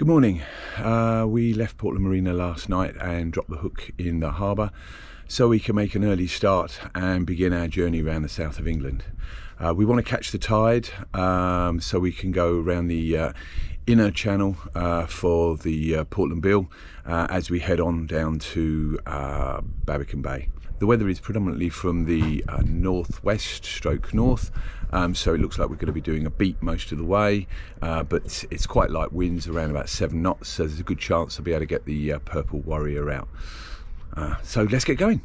Good morning. We left Portland Marina last night and dropped the hook in the harbour so we can make an early start and begin our journey around the south of England. We want to catch the tide so we can go around the inner channel for the Portland Bill as we head on down to Babbacombe Bay. The weather is predominantly from the northwest stroke north, so it looks like we're going to be doing a beat most of the way, but it's quite light winds, around about 7 knots, so there's a good chance I'll be able to get the Purple Warrior out. So let's get going.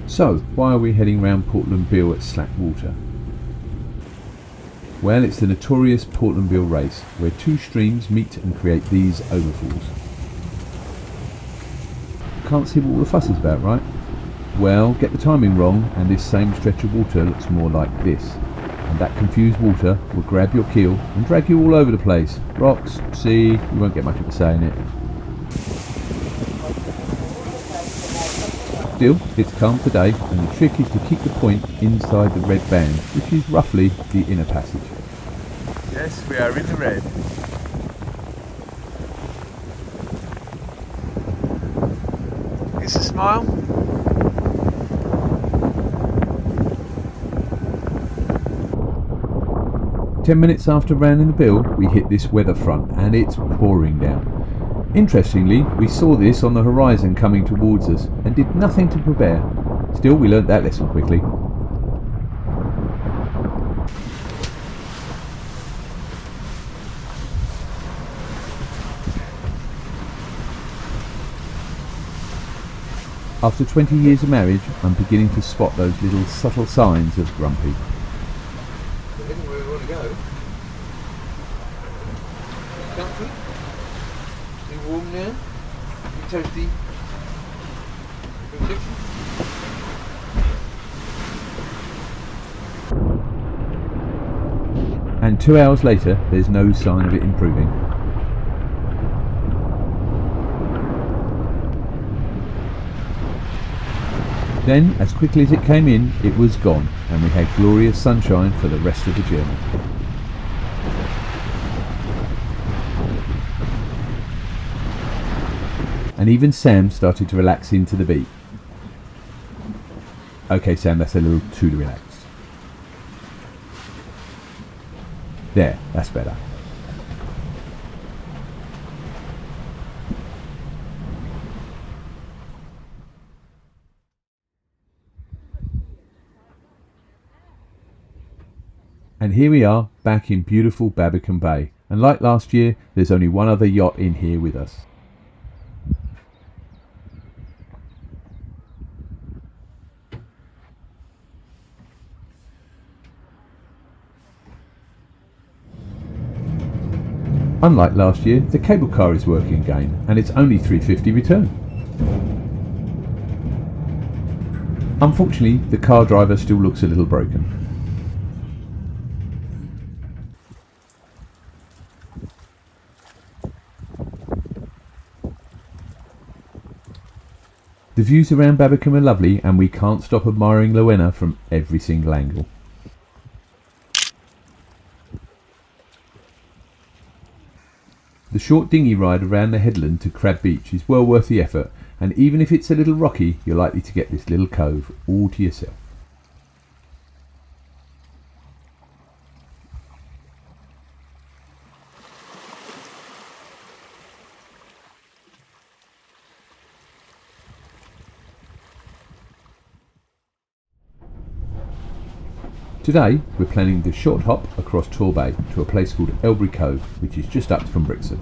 So, why are we heading round Portland Bill at slack water? Well, it's the notorious Portland Bill race, where two streams meet and create these overfalls. Can't see what all the fuss is about, right? Well, get the timing wrong and this same stretch of water looks more like this. And that confused water will grab your keel and drag you all over the place. Rocks, sea, you won't get much of a say in it. Still, it's calm today, and the trick is to keep the point inside the red band, which is roughly the inner passage. Yes, we are in the red. It's a smile. "10 minutes after rounding the bill, we hit this weather front, and it's pouring down. Interestingly, we saw this on the horizon coming towards us and did nothing to prepare. Still, we learnt that lesson quickly. After 20 years of marriage, I'm beginning to spot those little subtle signs of grumpy. Anywhere we want to go. Comfy. You warm now? You toasty? And 2 hours later, there's no sign of it improving. Then, as quickly as it came in, it was gone, and we had glorious sunshine for the rest of the journey. And even Sam started to relax into the beat. Okay, Sam, that's a little too relaxed. There, that's better. And here we are, back in beautiful Babbacombe Bay. And like last year, there's only one other yacht in here with us. Unlike last year, the cable car is working again, and it's only $3.50 return. Unfortunately, the car driver still looks a little broken. The views around Babbacombe are lovely, and we can't stop admiring Lowena from every single angle. The short dinghy ride around the headland to Crab Beach is well worth the effort, and even if it's a little rocky, you're likely to get this little cove all to yourself. Today we're planning the short hop across Torbay to a place called Elbury Cove, which is just up from Brixton.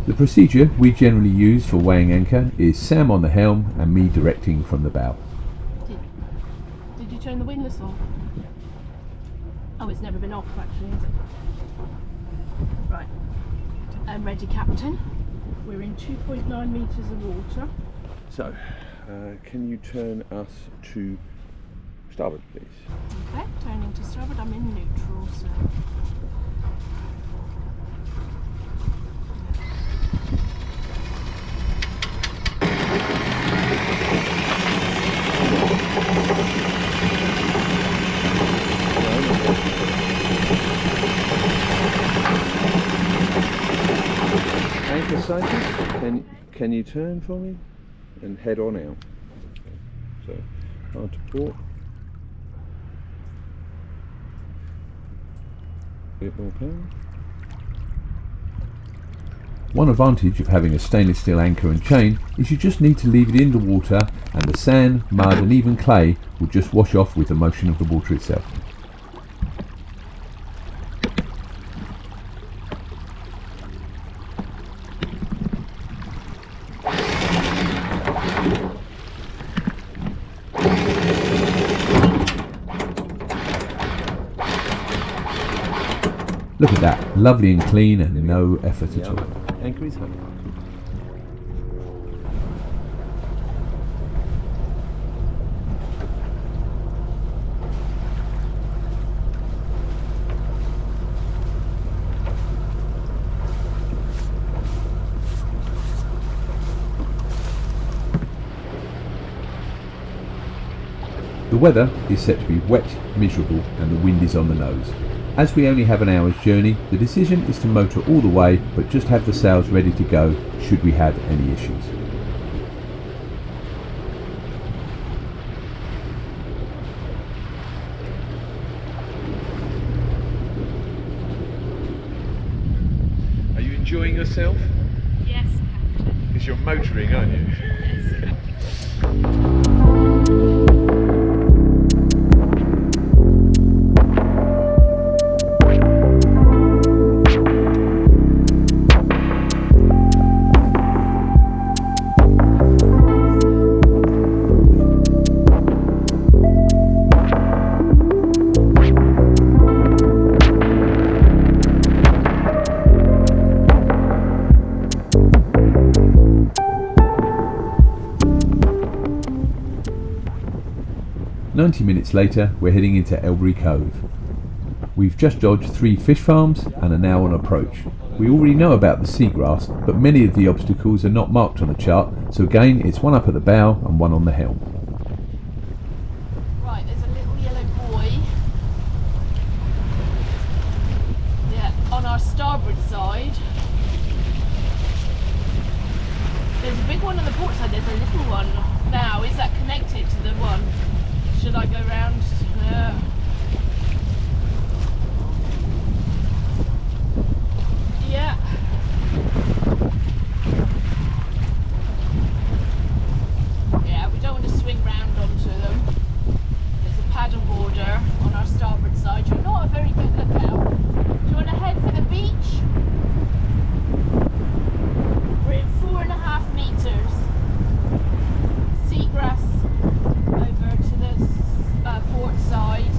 The procedure we generally use for weighing anchor is Sam on the helm and me directing from the bow. Did you turn the windlass off? Oh, it's never been off actually, is it? Right. Ready, Captain. We're in 2.9 metres of water. So, can you turn us to starboard, please? Okay, turning to starboard. I'm in neutral, so. Anchor sighted. Can you turn for me and head on out? So, hard to port. Bit more power. One advantage of having a stainless steel anchor and chain is you just need to leave it in the water, and the sand, mud and even clay will just wash off with the motion of the water itself. Look at that, lovely and clean and no effort at all. Anchor is home. The weather is set to be wet, miserable and the wind is on the nose. As we only have an hour's journey, the decision is to motor all the way but just have the sails ready to go should we have any issues. Are you enjoying yourself? Yes, Captain. Because you're motoring, aren't you? Yes. 90 minutes later, we're heading into Elbury Cove. We've just dodged 3 fish farms and are now on approach. We already know about the seagrass, but many of the obstacles are not marked on the chart, so again it's one up at the bow and one on the helm. Right, there's a little yellow buoy. Yeah, on our starboard side. There's a big one on the port side, there's a little one Now, is that connected to the one? Should I go round? Yeah. Yeah, we don't want to swing round onto them. There's a paddle border on our starboard side. You're not a very good lookout. Do you want to head for the beach? We're in 4.5 metres. Seagrass over to the port side.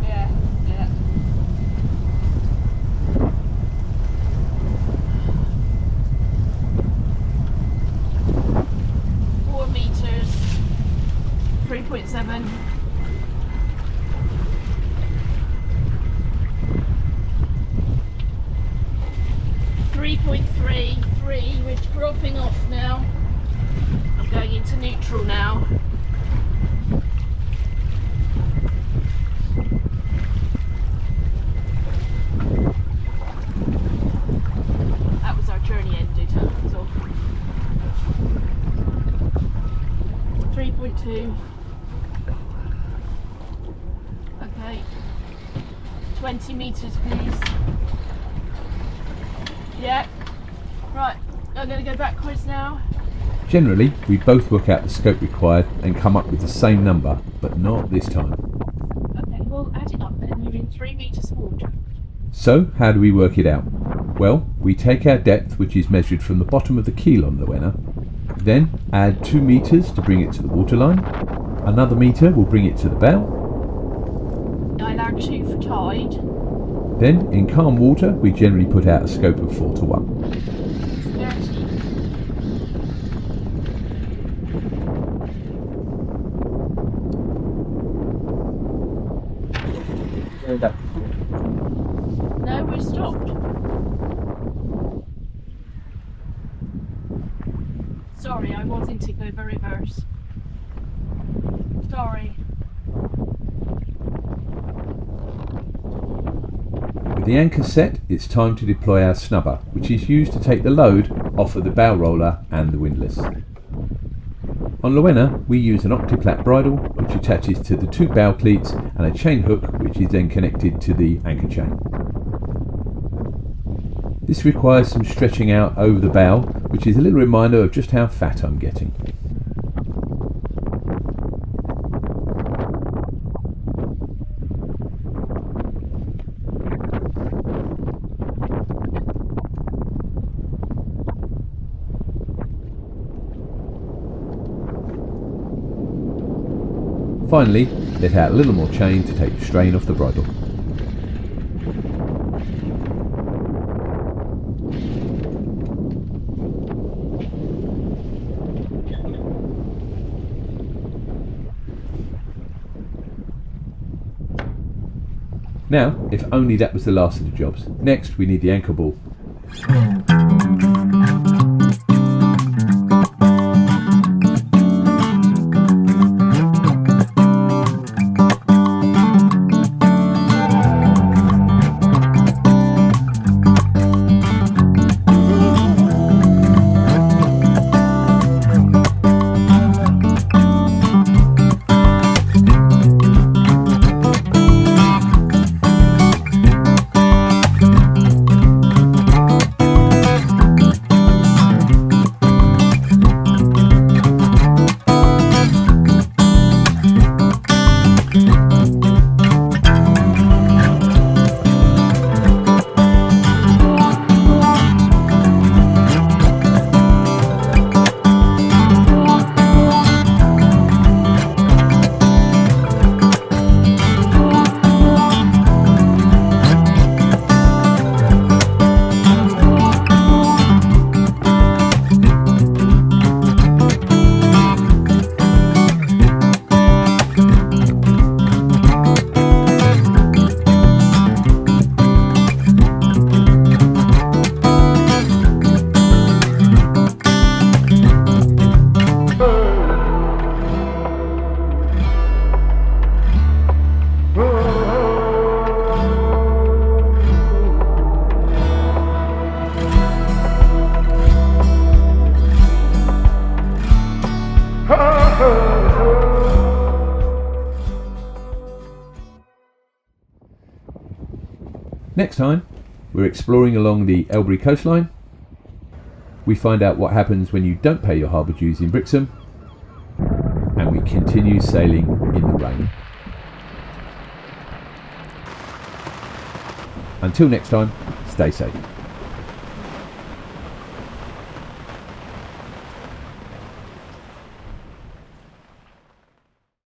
Yeah. 4 metres. 3.7. We're dropping off now. I'm going into neutral now. That was our journey ended. So 3.2. Okay. 20 metres please. Yeah. Right, I'm going to go backwards now. Generally, we both work out the scope required and come up with the same number, but not this time. Okay, well add it up then. You're in 3 metres water. So, how do we work it out? Well, we take our depth, which is measured from the bottom of the keel on Luena, then add 2 metres to bring it to the waterline, another metre will bring it to the bow. I'll add 2 for tide. Then, in calm water, we generally put out a scope of 4 to 1. 30. No, we're stopped. Sorry, I wanted to go the reverse. Sorry. With the anchor set, it's time to deploy our snubber, which is used to take the load off of the bow roller and the windlass. On Luena, we use an octiplat bridle, which attaches to the 2 bow cleats, and a chain hook, which is then connected to the anchor chain. This requires some stretching out over the bow, which is a little reminder of just how fat I'm getting. Finally, let out a little more chain to take the strain off the bridle. Now, if only that was the last of the jobs. Next, we need the anchor ball. Next time, we're exploring along the Elbury coastline. We find out what happens when you don't pay your harbour dues in Brixham, and we continue sailing in the rain. Until next time, stay safe.